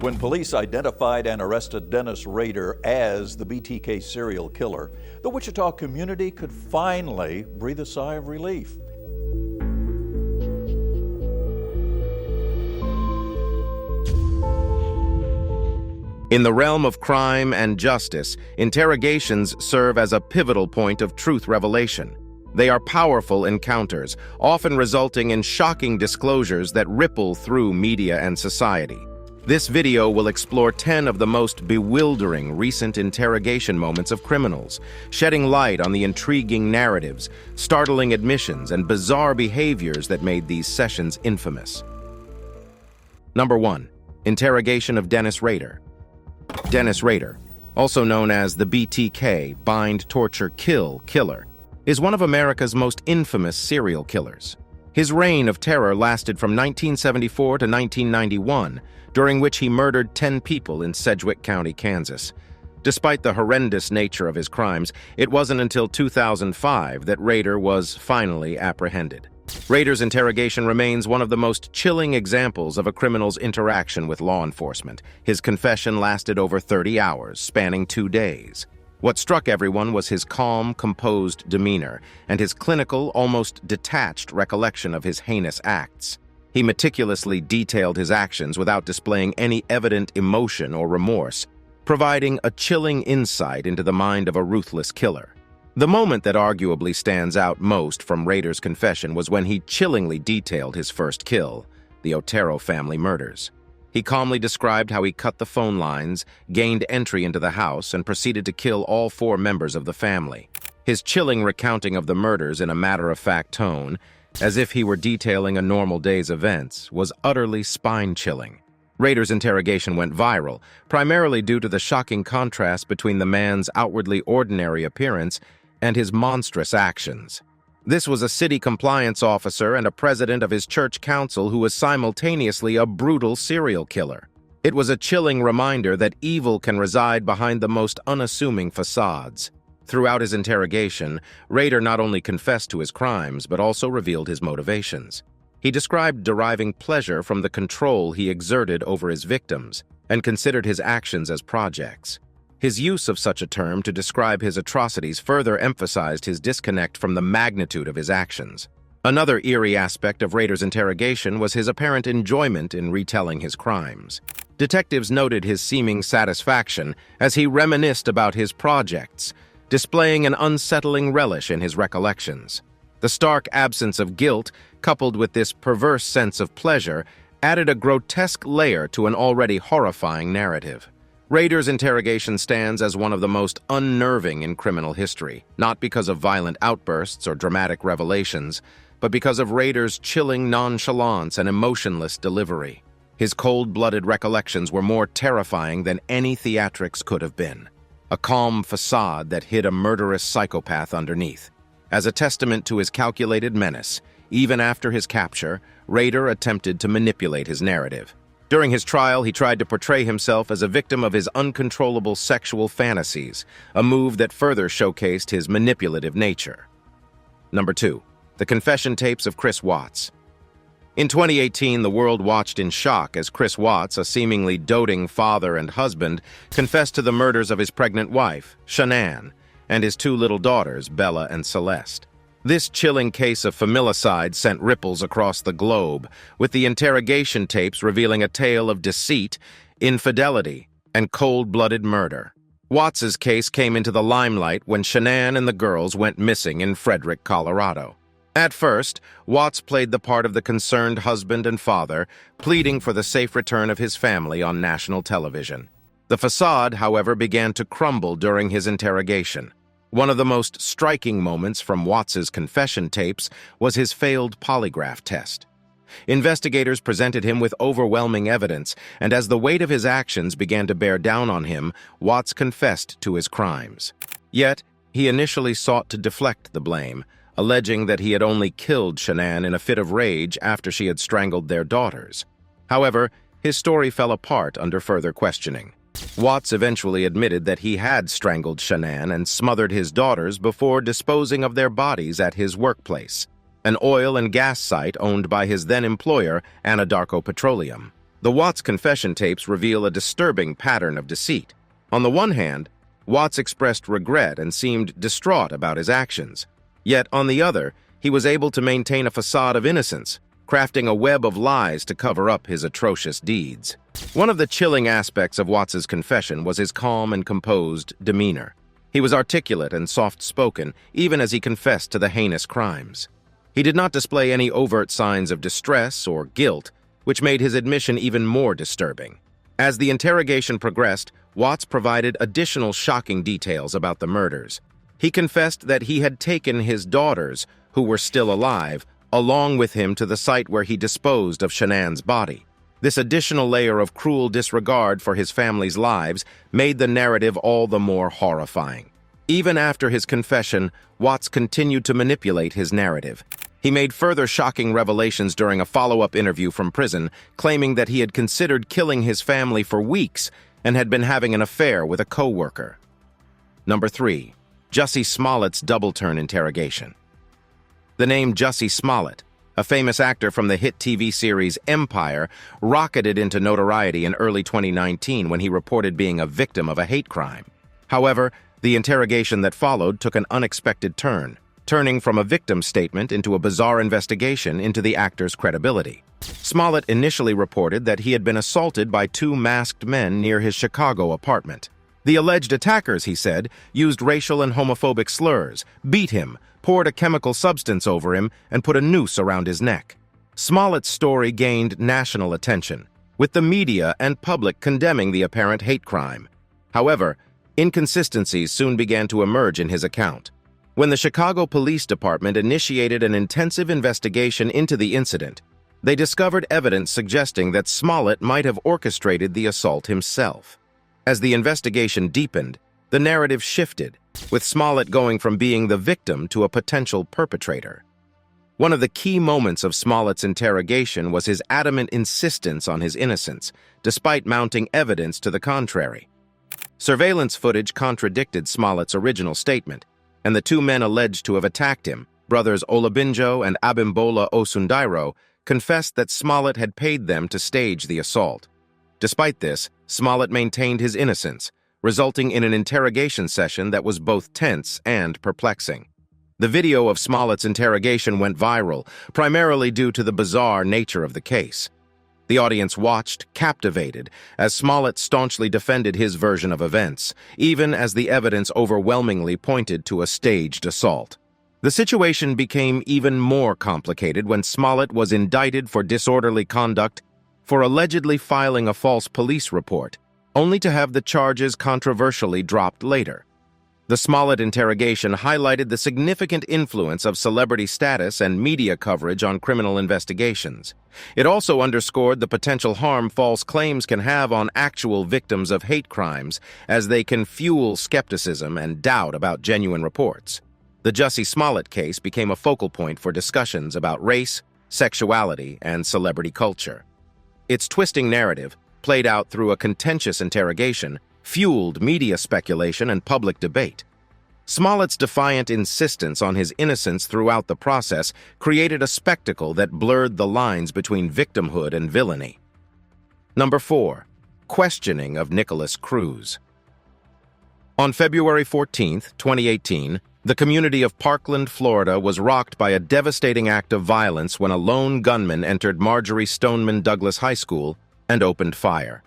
When police identified and arrested Dennis Rader as the BTK serial killer, the Wichita community could finally breathe a sigh of relief. In the realm of crime and justice, interrogations serve as a pivotal point of truth revelation. They are powerful encounters, often resulting in shocking disclosures that ripple through media and society. This video will explore 10 of the most bewildering recent interrogation moments of criminals, shedding light on the intriguing narratives, startling admissions, and bizarre behaviors that made these sessions infamous. Number 1. Interrogation of Dennis Rader. Dennis Rader, also known as the BTK, Bind, Torture, Kill Killer, is one of America's most infamous serial killers. His reign of terror lasted from 1974 to 1991, during which he murdered 10 people in Sedgwick County, Kansas. Despite the horrendous nature of his crimes, it wasn't until 2005 that Rader was finally apprehended. Rader's interrogation remains one of the most chilling examples of a criminal's interaction with law enforcement. His confession lasted over 30 hours, spanning 2 days. What struck everyone was his calm, composed demeanor and his clinical, almost detached recollection of his heinous acts. He meticulously detailed his actions without displaying any evident emotion or remorse, providing a chilling insight into the mind of a ruthless killer. The moment that arguably stands out most from Rader's confession was when he chillingly detailed his first kill, the Otero family murders. He calmly described how he cut the phone lines, gained entry into the house, and proceeded to kill all 4 members of the family. His chilling recounting of the murders in a matter-of-fact tone, as if he were detailing a normal day's events, was utterly spine-chilling. Rader's interrogation went viral, primarily due to the shocking contrast between the man's outwardly ordinary appearance and his monstrous actions. This was a city compliance officer and a president of his church council who was simultaneously a brutal serial killer. It was a chilling reminder that evil can reside behind the most unassuming facades. Throughout his interrogation, Rader not only confessed to his crimes, but also revealed his motivations. He described deriving pleasure from the control he exerted over his victims, and considered his actions as projects. His use of such a term to describe his atrocities further emphasized his disconnect from the magnitude of his actions. Another eerie aspect of Rader's interrogation was his apparent enjoyment in retelling his crimes. Detectives noted his seeming satisfaction as he reminisced about his projects, displaying an unsettling relish in his recollections. The stark absence of guilt, coupled with this perverse sense of pleasure, added a grotesque layer to an already horrifying narrative. Rader's interrogation stands as one of the most unnerving in criminal history, not because of violent outbursts or dramatic revelations, but because of Rader's chilling nonchalance and emotionless delivery. His cold-blooded recollections were more terrifying than any theatrics could have been. A calm facade that hid a murderous psychopath underneath. As a testament to his calculated menace, even after his capture, Rader attempted to manipulate his narrative. During his trial, he tried to portray himself as a victim of his uncontrollable sexual fantasies, a move that further showcased his manipulative nature. Number 2. The confession tapes of Chris Watts. In 2018, the world watched in shock as Chris Watts, a seemingly doting father and husband, confessed to the murders of his pregnant wife, Shanann, and his 2 little daughters, Bella and Celeste. This chilling case of familicide sent ripples across the globe, with the interrogation tapes revealing a tale of deceit, infidelity, and cold-blooded murder. Watts's case came into the limelight when Shanann and the girls went missing in Frederick, Colorado. At first, Watts played the part of the concerned husband and father, pleading for the safe return of his family on national television. The facade, however, began to crumble during his interrogation. One of the most striking moments from Watts's confession tapes was his failed polygraph test. Investigators presented him with overwhelming evidence, and as the weight of his actions began to bear down on him, Watts confessed to his crimes. Yet, he initially sought to deflect the blame, alleging that he had only killed Shanann in a fit of rage after she had strangled their daughters. However, his story fell apart under further questioning. Watts eventually admitted that he had strangled Shanann and smothered his daughters before disposing of their bodies at his workplace, an oil and gas site owned by his then-employer, Anadarko Petroleum. The Watts confession tapes reveal a disturbing pattern of deceit. On the one hand, Watts expressed regret and seemed distraught about his actions. Yet, on the other, he was able to maintain a facade of innocence, crafting a web of lies to cover up his atrocious deeds. One of the chilling aspects of Watts's confession was his calm and composed demeanor. He was articulate and soft-spoken, even as he confessed to the heinous crimes. He did not display any overt signs of distress or guilt, which made his admission even more disturbing. As the interrogation progressed, Watts provided additional shocking details about the murders. He confessed that he had taken his daughters, who were still alive, along with him to the site where he disposed of Shannan's body. This additional layer of cruel disregard for his family's lives made the narrative all the more horrifying. Even after his confession, Watts continued to manipulate his narrative. He made further shocking revelations during a follow-up interview from prison, claiming that he had considered killing his family for weeks and had been having an affair with a co-worker. Number 3. Jussie Smollett's double-turn interrogation. The name Jussie Smollett, a famous actor from the hit TV series Empire, rocketed into notoriety in early 2019 when he reported being a victim of a hate crime. However, the interrogation that followed took an unexpected turn, turning from a victim statement into a bizarre investigation into the actor's credibility. Smollett initially reported that he had been assaulted by 2 masked men near his Chicago apartment. The alleged attackers, he said, used racial and homophobic slurs, beat him, poured a chemical substance over him, and put a noose around his neck. Smollett's story gained national attention, with the media and public condemning the apparent hate crime. However, inconsistencies soon began to emerge in his account. When the Chicago Police Department initiated an intensive investigation into the incident, they discovered evidence suggesting that Smollett might have orchestrated the assault himself. As the investigation deepened, the narrative shifted, with Smollett going from being the victim to a potential perpetrator. One of the key moments of Smollett's interrogation was his adamant insistence on his innocence, despite mounting evidence to the contrary. Surveillance footage contradicted Smollett's original statement, and the 2 men alleged to have attacked him, brothers Olabinjo and Abimbola Osundairo, confessed that Smollett had paid them to stage the assault. Despite this, Smollett maintained his innocence, resulting in an interrogation session that was both tense and perplexing. The video of Smollett's interrogation went viral, primarily due to the bizarre nature of the case. The audience watched, captivated, as Smollett staunchly defended his version of events, even as the evidence overwhelmingly pointed to a staged assault. The situation became even more complicated when Smollett was indicted for disorderly conduct for allegedly filing a false police report, only to have the charges controversially dropped later. The Smollett interrogation highlighted the significant influence of celebrity status and media coverage on criminal investigations. It also underscored the potential harm false claims can have on actual victims of hate crimes, as they can fuel skepticism and doubt about genuine reports. The Jussie Smollett case became a focal point for discussions about race, sexuality, and celebrity culture. Its twisting narrative, played out through a contentious interrogation, fueled media speculation and public debate. Smollett's defiant insistence on his innocence throughout the process created a spectacle that blurred the lines between victimhood and villainy. Number 4. Questioning of Nicholas Cruz. On February 14, 2018, the community of Parkland, Florida was rocked by a devastating act of violence when a lone gunman entered Marjorie Stoneman Douglas High School and opened fire.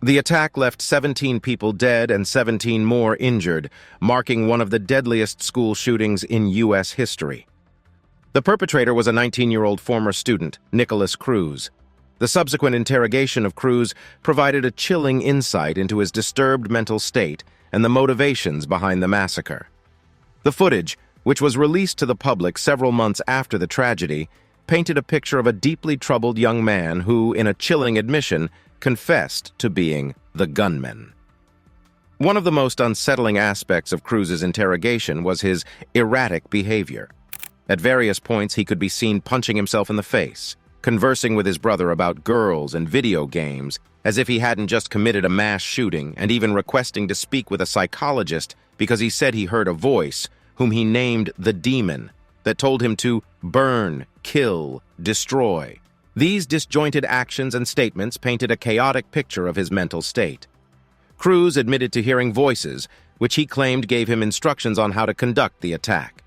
The attack left 17 people dead and 17 more injured, marking one of the deadliest school shootings in U.S. history. The perpetrator was a 19-year-old former student, Nicholas Cruz. The subsequent interrogation of Cruz provided a chilling insight into his disturbed mental state and the motivations behind the massacre. The footage, which was released to the public several months after the tragedy, painted a picture of a deeply troubled young man who, in a chilling admission, confessed to being the gunman. One of the most unsettling aspects of Cruz's interrogation was his erratic behavior. At various points, he could be seen punching himself in the face, conversing with his brother about girls and video games, as if he hadn't just committed a mass shooting, and even requesting to speak with a psychologist because he said he heard a voice, whom he named the demon, that told him to burn, kill, destroy. These disjointed actions and statements painted a chaotic picture of his mental state. Cruz admitted to hearing voices, which he claimed gave him instructions on how to conduct the attack.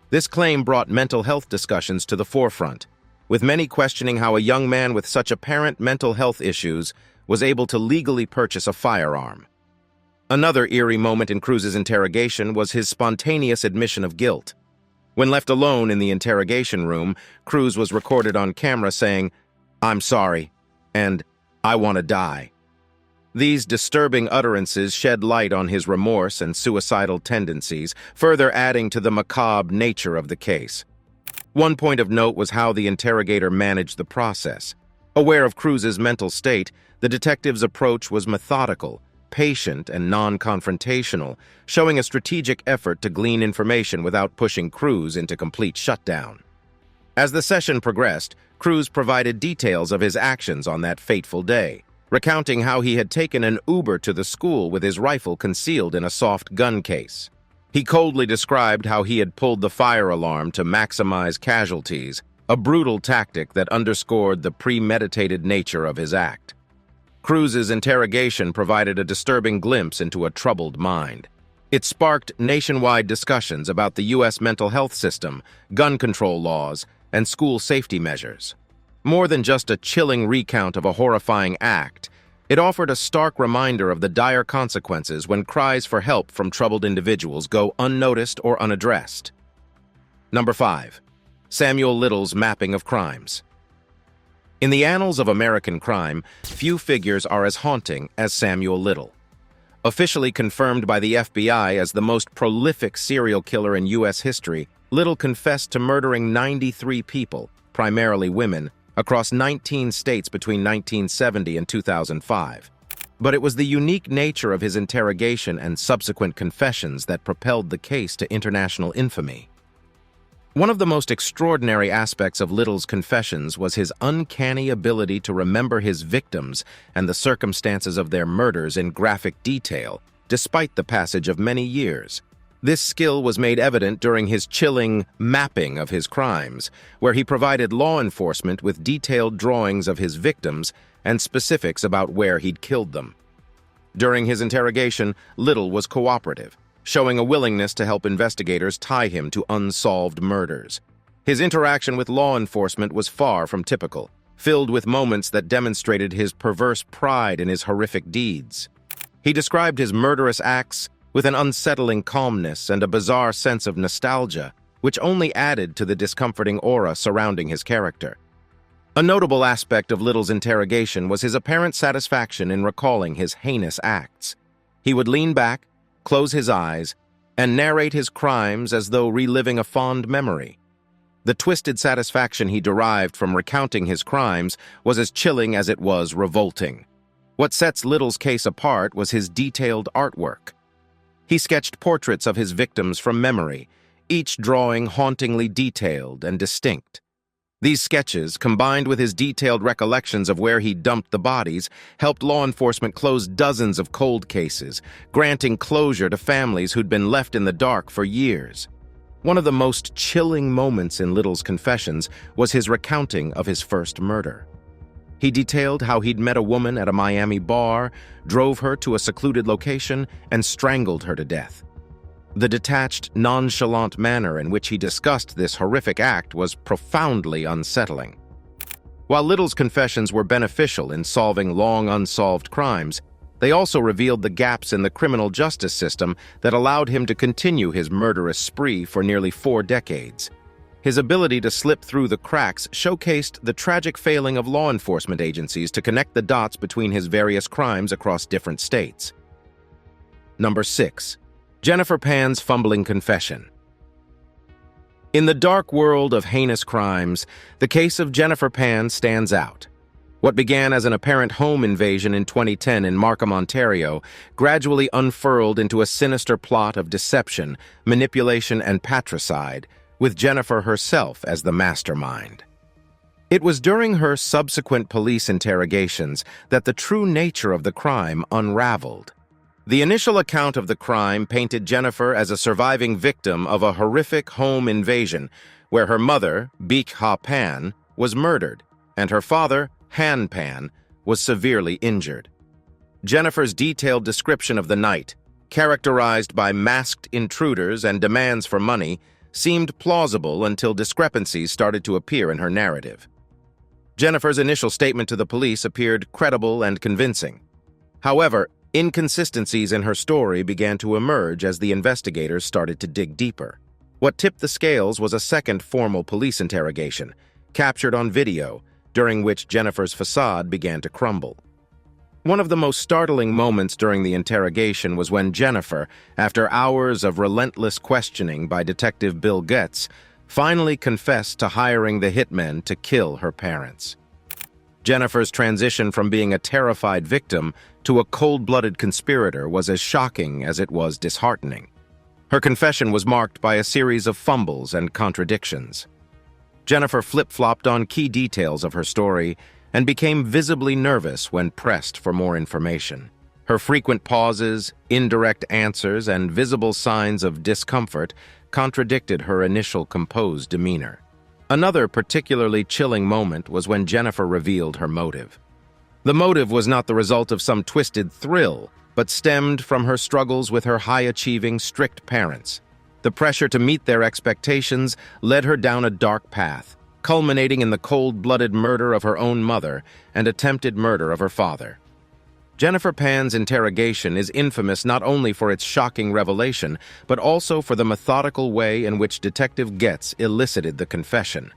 This claim brought mental health discussions to the forefront, with many questioning how a young man with such apparent mental health issues was able to legally purchase a firearm. Another eerie moment in Cruz's interrogation was his spontaneous admission of guilt. When left alone in the interrogation room, Cruz was recorded on camera saying, "I'm sorry," and "I want to die." These disturbing utterances shed light on his remorse and suicidal tendencies, further adding to the macabre nature of the case. One point of note was how the interrogator managed the process. Aware of Cruz's mental state, the detective's approach was methodical, patient, and non-confrontational, showing a strategic effort to glean information without pushing Cruz into complete shutdown. As the session progressed, Cruz provided details of his actions on that fateful day, recounting how he had taken an Uber to the school with his rifle concealed in a soft gun case. He coldly described how he had pulled the fire alarm to maximize casualties, a brutal tactic that underscored the premeditated nature of his act. Cruz's interrogation provided a disturbing glimpse into a troubled mind. It sparked nationwide discussions about the U.S. mental health system, gun control laws, and school safety measures. More than just a chilling recount of a horrifying act, it offered a stark reminder of the dire consequences when cries for help from troubled individuals go unnoticed or unaddressed. Number 5. Samuel Little's mapping of crimes. In the annals of American crime, few figures are as haunting as Samuel Little. Officially confirmed by the FBI as the most prolific serial killer in U.S. history, Little confessed to murdering 93 people, primarily women, across 19 states between 1970 and 2005. But it was the unique nature of his interrogation and subsequent confessions that propelled the case to international infamy. One of the most extraordinary aspects of Little's confessions was his uncanny ability to remember his victims and the circumstances of their murders in graphic detail, despite the passage of many years. This skill was made evident during his chilling mapping of his crimes, where he provided law enforcement with detailed drawings of his victims and specifics about where he'd killed them. During his interrogation, Little was cooperative, showing a willingness to help investigators tie him to unsolved murders. His interaction with law enforcement was far from typical, filled with moments that demonstrated his perverse pride in his horrific deeds. He described his murderous acts with an unsettling calmness and a bizarre sense of nostalgia, which only added to the discomforting aura surrounding his character. A notable aspect of Little's interrogation was his apparent satisfaction in recalling his heinous acts. He would lean back, close his eyes, and narrate his crimes as though reliving a fond memory. The twisted satisfaction he derived from recounting his crimes was as chilling as it was revolting. What sets Little's case apart was his detailed artwork. He sketched portraits of his victims from memory, each drawing hauntingly detailed and distinct. These sketches, combined with his detailed recollections of where he dumped the bodies, helped law enforcement close dozens of cold cases, granting closure to families who'd been left in the dark for years. One of the most chilling moments in Little's confessions was his recounting of his first murder. He detailed how he'd met a woman at a Miami bar, drove her to a secluded location, and strangled her to death. The detached, nonchalant manner in which he discussed this horrific act was profoundly unsettling. While Little's confessions were beneficial in solving long unsolved crimes, they also revealed the gaps in the criminal justice system that allowed him to continue his murderous spree for nearly 4 decades. His ability to slip through the cracks showcased the tragic failing of law enforcement agencies to connect the dots between his various crimes across different states. Number 6. Jennifer Pan's fumbling confession. In the dark world of heinous crimes, the case of Jennifer Pan stands out. What began as an apparent home invasion in 2010 in Markham, Ontario, gradually unfurled into a sinister plot of deception, manipulation, and patricide, with Jennifer herself as the mastermind. It was during her subsequent police interrogations that the true nature of the crime unraveled. The initial account of the crime painted Jennifer as a surviving victim of a horrific home invasion where her mother, Beek Ha Pan, was murdered, and her father, Hanpan, was severely injured. Jennifer's detailed description of the night, characterized by masked intruders and demands for money, seemed plausible until discrepancies started to appear in her narrative. Jennifer's initial statement to the police appeared credible and convincing. However, inconsistencies in her story began to emerge as the investigators started to dig deeper. What tipped the scales was a second formal police interrogation, captured on video, during which Jennifer's facade began to crumble. One of the most startling moments during the interrogation was when Jennifer, after hours of relentless questioning by Detective Bill Getz, finally confessed to hiring the hitmen to kill her parents. Jennifer's transition from being a terrified victim to a cold-blooded conspirator was as shocking as it was disheartening. Her confession was marked by a series of fumbles and contradictions. Jennifer flip-flopped on key details of her story and became visibly nervous when pressed for more information. Her frequent pauses, indirect answers, and visible signs of discomfort contradicted her initial composed demeanor. Another particularly chilling moment was when Jennifer revealed her motive. The motive was not the result of some twisted thrill, but stemmed from her struggles with her high-achieving, strict parents. The pressure to meet their expectations led her down a dark path, culminating in the cold-blooded murder of her own mother and attempted murder of her father. Jennifer Pan's interrogation is infamous not only for its shocking revelation, but also for the methodical way in which Detective Getz elicited the confession.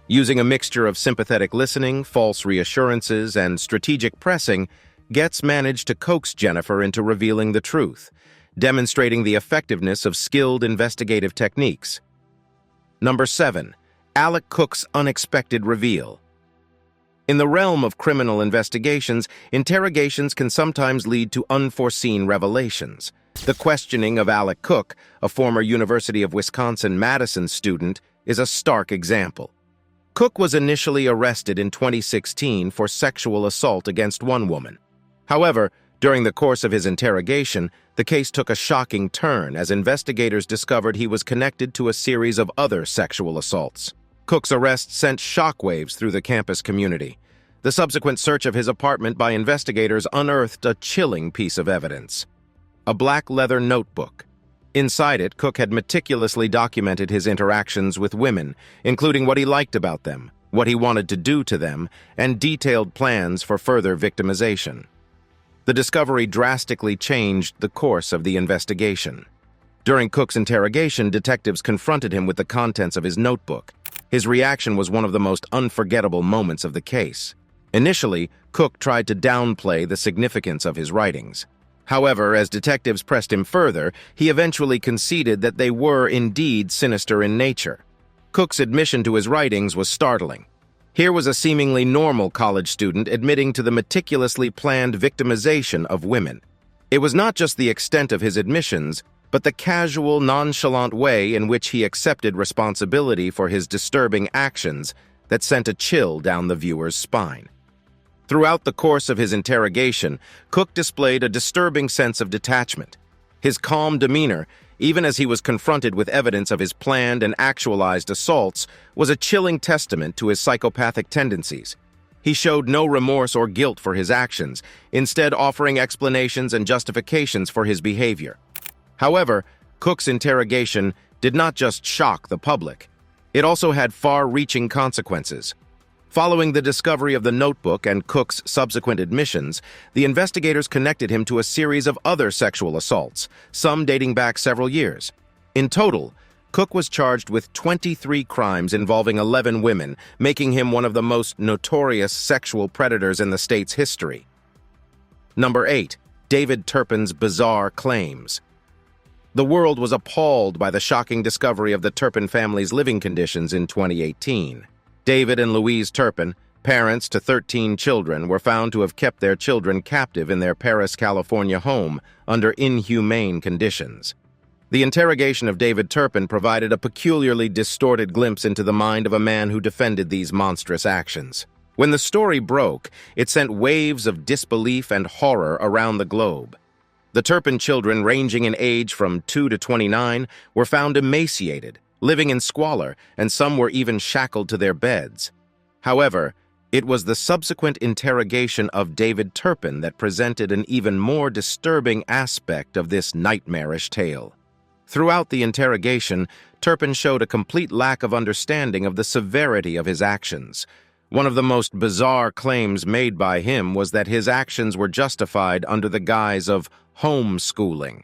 Using a mixture of sympathetic listening, false reassurances, and strategic pressing, Getz managed to coax Jennifer into revealing the truth, demonstrating the effectiveness of skilled investigative techniques. Number 7. Alec Cook's unexpected reveal. In the realm of criminal investigations, interrogations can sometimes lead to unforeseen revelations. The questioning of Alec Cook, a former University of Wisconsin-Madison student, is a stark example. Cook was initially arrested in 2016 for sexual assault against one woman. However, during the course of his interrogation, the case took a shocking turn as investigators discovered he was connected to a series of other sexual assaults. Cook's arrest sent shockwaves through the campus community. The subsequent search of his apartment by investigators unearthed a chilling piece of evidence: a black leather notebook. Inside it, Cook had meticulously documented his interactions with women, including what he liked about them, what he wanted to do to them, and detailed plans for further victimization. The discovery drastically changed the course of the investigation. During Cook's interrogation, detectives confronted him with the contents of his notebook. His reaction was one of the most unforgettable moments of the case. Initially, Cook tried to downplay the significance of his writings. However, as detectives pressed him further, he eventually conceded that they were indeed sinister in nature. Cook's admission to his writings was startling. Here was a seemingly normal college student admitting to the meticulously planned victimization of women. It was not just the extent of his admissions, but the casual, nonchalant way in which he accepted responsibility for his disturbing actions that sent a chill down the viewer's spine. Throughout the course of his interrogation, Cook displayed a disturbing sense of detachment. His calm demeanor, even as he was confronted with evidence of his planned and actualized assaults, was a chilling testament to his psychopathic tendencies. He showed no remorse or guilt for his actions, instead offering explanations and justifications for his behavior. However, Cook's interrogation did not just shock the public. It also had far-reaching consequences. Following the discovery of the notebook and Cook's subsequent admissions, the investigators connected him to a series of other sexual assaults, some dating back several years. In total, Cook was charged with 23 crimes involving 11 women, making him one of the most notorious sexual predators in the state's history. Number 8. David Turpin's bizarre claims. The world was appalled by the shocking discovery of the Turpin family's living conditions in 2018. David and Louise Turpin, parents to 13 children, were found to have kept their children captive in their Paris, California home under inhumane conditions. The interrogation of David Turpin provided a peculiarly distorted glimpse into the mind of a man who defended these monstrous actions. When the story broke, it sent waves of disbelief and horror around the globe. The Turpin children, ranging in age from 2 to 29, were found emaciated, living in squalor, and some were even shackled to their beds. However, It was the subsequent interrogation of David Turpin that presented an even more disturbing aspect of this nightmarish tale. Throughout the interrogation, Turpin showed a complete lack of understanding of the severity of his actions. One of the most bizarre claims made by him was that his actions were justified under the guise of homeschooling.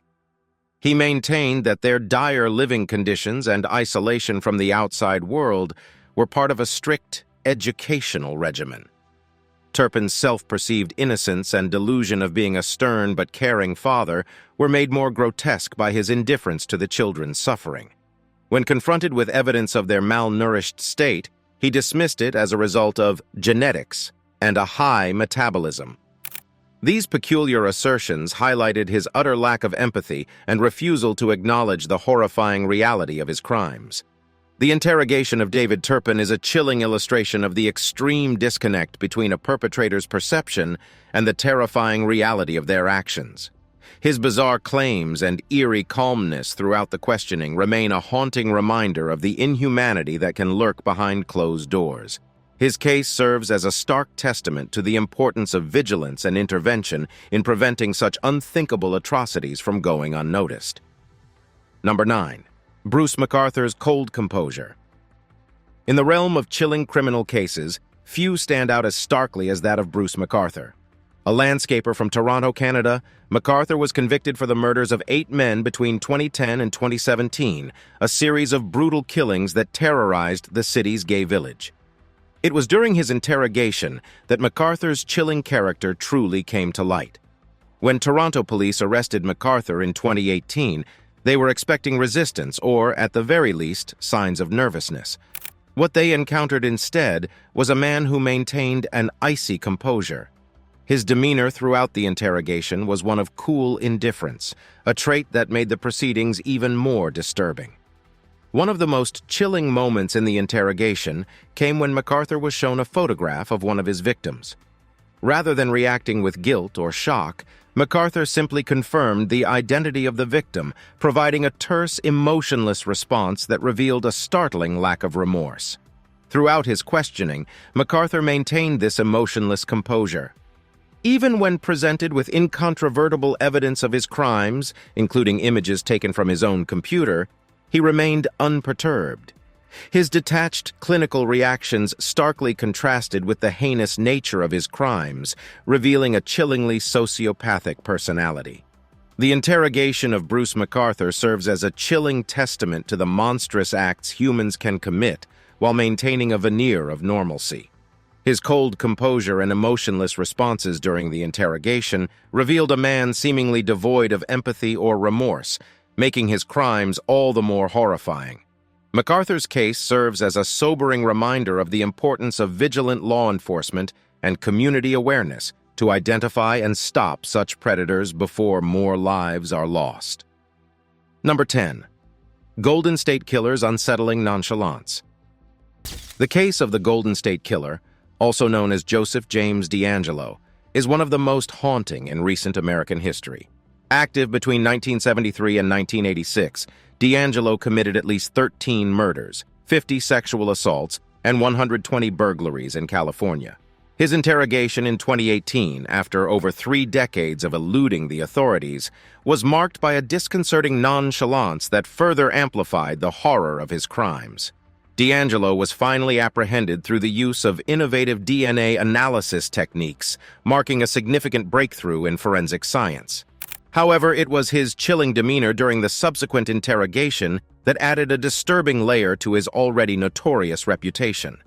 He maintained that their dire living conditions and isolation from the outside world were part of a strict educational regimen. Turpin's self-perceived innocence and delusion of being a stern but caring father were made more grotesque by his indifference to the children's suffering. When confronted with evidence of their malnourished state, he dismissed it as a result of genetics and a high metabolism. These peculiar assertions highlighted his utter lack of empathy and refusal to acknowledge the horrifying reality of his crimes. The interrogation of David Turpin is a chilling illustration of the extreme disconnect between a perpetrator's perception and the terrifying reality of their actions. His bizarre claims and eerie calmness throughout the questioning remain a haunting reminder of the inhumanity that can lurk behind closed doors. His case serves as a stark testament to the importance of vigilance and intervention in preventing such unthinkable atrocities from going unnoticed. Number 9. Bruce McArthur's cold composure. In the realm of chilling criminal cases, few stand out as starkly as that of Bruce McArthur. A landscaper from Toronto, Canada, McArthur was convicted for the murders of 8 men between 2010 and 2017, a series of brutal killings that terrorized the city's gay village. It was during his interrogation that McArthur's chilling character truly came to light. When Toronto police arrested McArthur in 2018, they were expecting resistance or, at the very least, signs of nervousness. What they encountered instead was a man who maintained an icy composure. His demeanor throughout the interrogation was one of cool indifference, a trait that made the proceedings even more disturbing. One of the most chilling moments in the interrogation came when McArthur was shown a photograph of one of his victims. Rather than reacting with guilt or shock, McArthur simply confirmed the identity of the victim, providing a terse, emotionless response that revealed a startling lack of remorse. Throughout his questioning, McArthur maintained this emotionless composure. Even when presented with incontrovertible evidence of his crimes, including images taken from his own computer, he remained unperturbed. His detached clinical reactions starkly contrasted with the heinous nature of his crimes, revealing a chillingly sociopathic personality. The interrogation of Bruce McArthur serves as a chilling testament to the monstrous acts humans can commit while maintaining a veneer of normalcy. His cold composure and emotionless responses during the interrogation revealed a man seemingly devoid of empathy or remorse, making his crimes all the more horrifying. McArthur's case serves as a sobering reminder of the importance of vigilant law enforcement and community awareness to identify and stop such predators before more lives are lost. Number 10. Golden State Killer's Unsettling Nonchalance. The case of the Golden State Killer, also known as Joseph James DeAngelo, is one of the most haunting in recent American history. Active between 1973 and 1986, DeAngelo committed at least 13 murders, 50 sexual assaults, and 120 burglaries in California. His interrogation in 2018, after over 3 decades of eluding the authorities, was marked by a disconcerting nonchalance that further amplified the horror of his crimes. DeAngelo was finally apprehended through the use of innovative DNA analysis techniques, marking a significant breakthrough in forensic science. However, it was his chilling demeanor during the subsequent interrogation that added a disturbing layer to his already notorious reputation.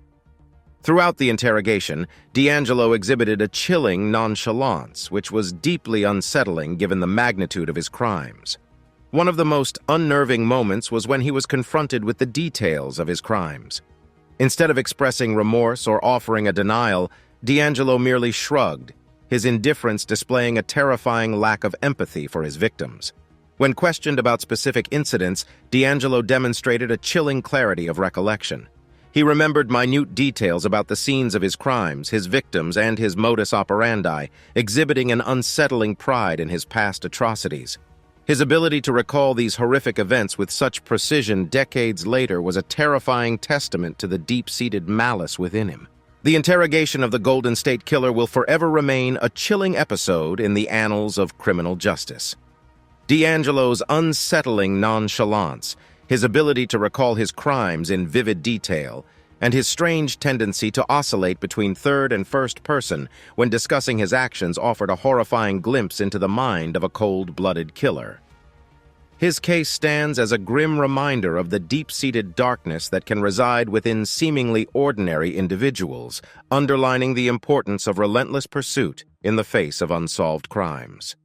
Throughout the interrogation, DeAngelo exhibited a chilling nonchalance, which was deeply unsettling given the magnitude of his crimes. One of the most unnerving moments was when he was confronted with the details of his crimes. Instead of expressing remorse or offering a denial, DeAngelo merely shrugged, his indifference displaying a terrifying lack of empathy for his victims. When questioned about specific incidents, DeAngelo demonstrated a chilling clarity of recollection. He remembered minute details about the scenes of his crimes, his victims, and his modus operandi, exhibiting an unsettling pride in his past atrocities. His ability to recall these horrific events with such precision decades later was a terrifying testament to the deep-seated malice within him. The interrogation of the Golden State Killer will forever remain a chilling episode in the annals of criminal justice. D'Angelo's unsettling nonchalance, his ability to recall his crimes in vivid detail, and his strange tendency to oscillate between third and first person when discussing his actions offered a horrifying glimpse into the mind of a cold-blooded killer. His case stands as a grim reminder of the deep-seated darkness that can reside within seemingly ordinary individuals, underlining the importance of relentless pursuit in the face of unsolved crimes.